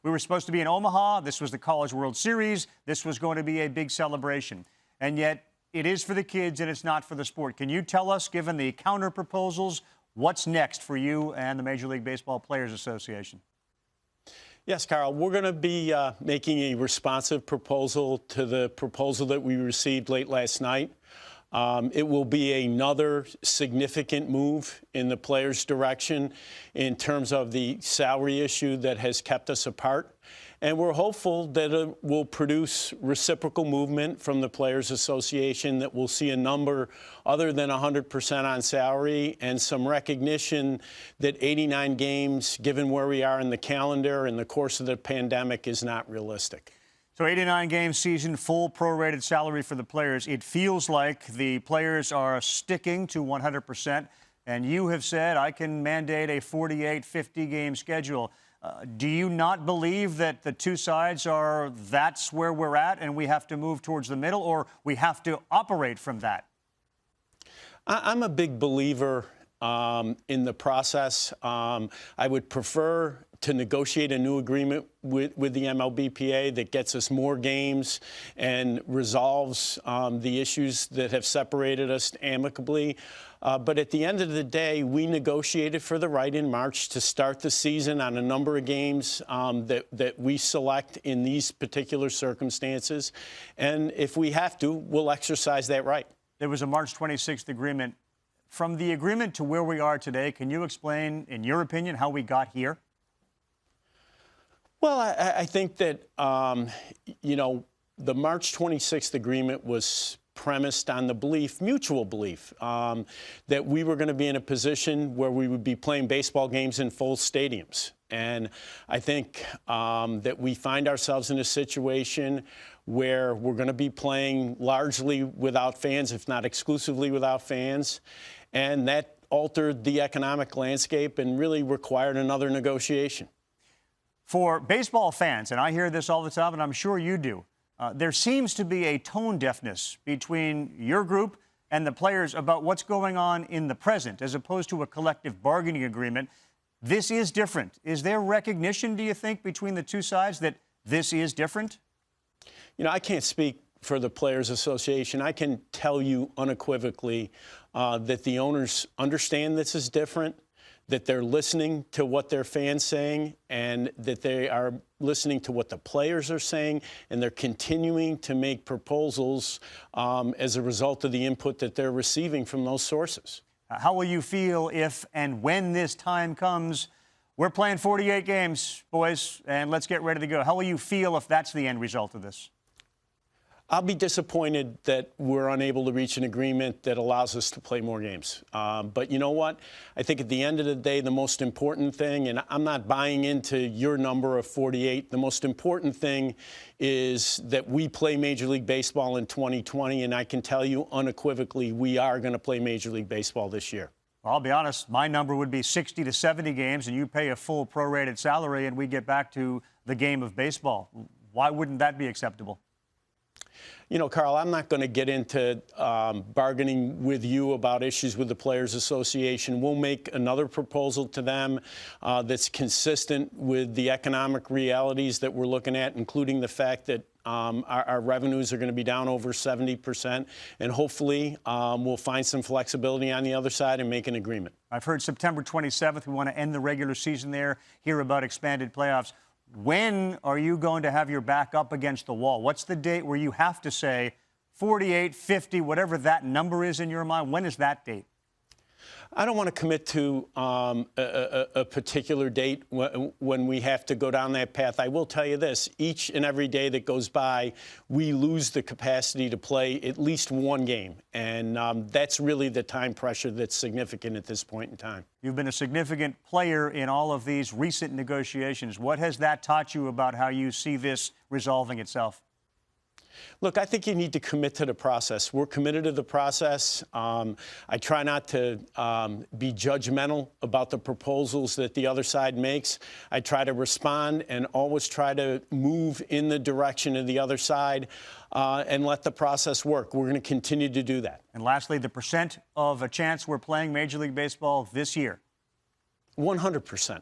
We were supposed to be in Omaha. This was the College World Series. This was going to be a big celebration. And yet it is for the kids and it's not for the sport. Can you tell us, given the counter proposals, what's next for you and the Major League Baseball Players Association? Yes, Carl, we're going to be making a responsive proposal to the proposal that we received late last night. It will be another significant move in the players' direction in terms of the salary issue that has kept us apart. And we're hopeful that it will produce reciprocal movement from the Players Association, that we'll see a number other than 100% on salary and some recognition that 89 games, given where we are in the calendar and the course of the pandemic, is not realistic. So 89-game season, full prorated salary for the players. It feels like the players are sticking to 100%. And you have said, I can mandate a 48, 50-game schedule. Do you not believe that the two sides are, that's where we're at and we have to move towards the middle, or we have to operate from that? I'm a big believer in the process. I would prefer to negotiate a new agreement with the MLBPA that gets us more games and resolves the issues that have separated us amicably. But at the end of the day, we negotiated for the right in March to start the season on a number of games that we select in these particular circumstances. And if we have to, we'll exercise that right. There was a March 26th agreement. From the agreement to where we are today, can you explain, in your opinion, how we got here? Well, I think that, you know, the March 26th agreement was premised on the belief, mutual belief, that we were going to be in a position where we would be playing baseball games in full stadiums. And I think that we find ourselves in a situation where we're going to be playing largely without fans, if not exclusively without fans. And that altered the economic landscape and really required another negotiation. For baseball fans, and I hear this all the time, and I'm sure you do, there seems to be a tone deafness between your group and the players about what's going on in the present, as opposed to a collective bargaining agreement. This is different. Is there recognition, do you think, between the two sides that this is different? You know, I can't speak for the Players Association. I can tell you unequivocally that the owners understand this is different, that they're listening to what their fans saying, and that they are listening to what the players are saying, and they're continuing to make proposals as a result of the input that they're receiving from those sources. How will you feel if and when this time comes, we're playing 48 games, boys, and let's get ready to go? How will you feel if that's the end result of this? I'll be disappointed that we're unable to reach an agreement that allows us to play more games. But you know what? I think at the end of the day, the most important thing, and I'm not buying into your number of 48, the most important thing is that we play Major League Baseball in 2020, and I can tell you unequivocally we are going to play Major League Baseball this year. Well, I'll be honest, my number would be 60 to 70 games, and you pay a full prorated salary, and we get back to the game of baseball. Why wouldn't that be acceptable? You know, Carl, I'm not going to get into bargaining with you about issues with the Players Association. We'll make another proposal to them that's consistent with the economic realities that we're looking at, including the fact that our revenues are going to be down over 70%. And hopefully we'll find some flexibility on the other side and make an agreement. I've heard September 27th, we want to end the regular season there, hear about expanded playoffs. When are you going to have your back up against the wall? What's the date where you have to say 48, 50, whatever that number is in your mind? When is that date? I don't want to commit to a particular date when we have to go down that path. I will tell you this, each and every day that goes by, we lose the capacity to play at least one game. And that's really the time pressure that's significant at this point in time. You've been a significant player in all of these recent negotiations. What has that taught you about how you see this resolving itself? Look, I think you need to commit to the process. We're committed to the process. I try not to be judgmental about the proposals that the other side makes. I try to respond and always try to move in the direction of the other side and let the process work. We're going to continue to do that. And lastly, the percent of a chance we're playing Major League Baseball this year? 100%.